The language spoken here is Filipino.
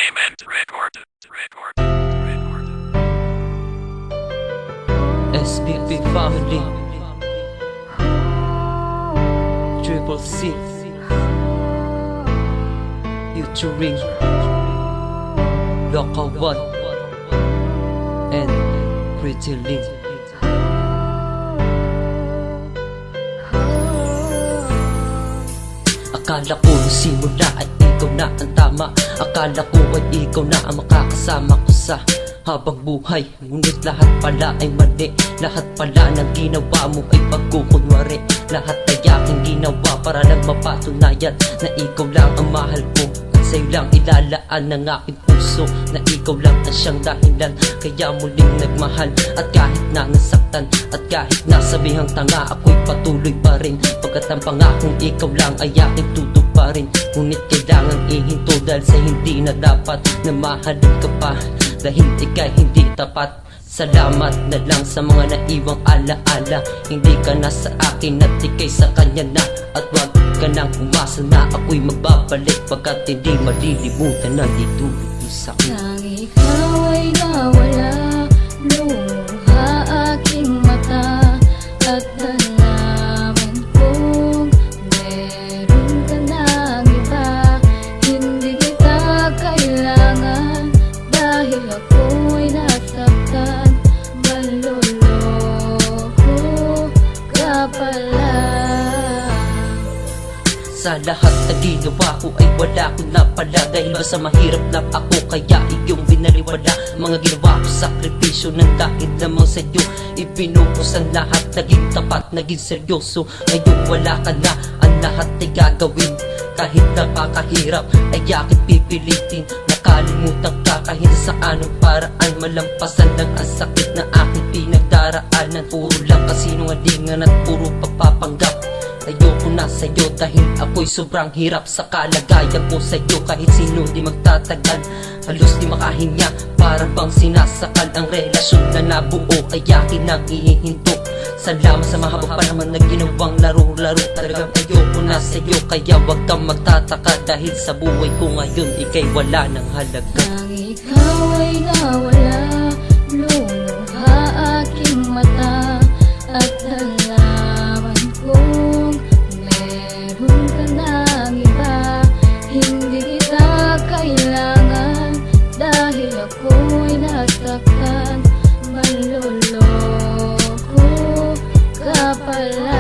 Entertainment Record. SBP Family Triple C featuring Loka One and Pretty Link. Akala ko nung simula ay ikaw na ang tama. Akala ko ay ikaw na ang makakasama ko sa habang buhay. Ngunit lahat pala ay mali. Lahat pala ng ginawa mo ay pagkukunwari. Lahat ay aking ginawa para lang mapatunayan na ikaw lang ang mahal ko. At sa'yo lang ilalaan ng aking puso, na ikaw lang ang siyang dahilan kaya muling nagmahal. At kahit na nasaktan at kahit nasabihang tanga, ako'y patuloy pa rin, pagkat ang pangakong ikaw lang ay aking tutuparin. Ngunit kailangan ihinto dahil sa hindi na dapat na mahalin ka pa, dahil ika'y hindi tapat. Salamat na lang sa mga naiwang alaala. Hindi ka na sa akin at ika'y sa kanya na. At wag ka nang umasa na ako'y magbabalik, pagkat hindi malilimutan na ditulog sa akin. Nang ikaw ay nawala, lumuha aking mata. At nalaman kong meron ka ng iba. Hindi kita kailangan dahil ako'y nasaktan. Manloloko ka pala. Sa lahat na ginawa ko ay wala ko na pala, dahil ba sa mahirap lang ako kaya iyong binaliwala. Mga ginawa ko sakripisyo ng dahil lamang sa iyo, ibinuhos ang lahat, naging tapat, naging seryoso. Ngayon wala ka na, ang lahat ay gagawin. Kahit napakahirap ay aking pipilitin. Nakalimutan ka kahit sa anong paraan, malampasan lang ang sakit na aking pinagdaraanan. Puro lang kasinungalingan at puro papapanggap. Ayoko na sa'yo dahil ako'y sobrang hirap sa kalagayan ko sa'yo. Kahit sino di magtatagal, halos di makahinga, parang bang sinasakal ang relasyon na nabuo ay akin nang ihihinto. Salamat sa mahaba pa naman na ginawang laro-laro. Talagang ayoko na sa'yo kaya wag kang magtataka, dahil sa buhay ko ngayon ika'y wala ng halaga. Nang ikaw ay nawala, lumuha aking mata. At nalaman kong meron ka ng iba. Hindi kita kailangan dahil ako'y nasaktan. Manloloko ka pala.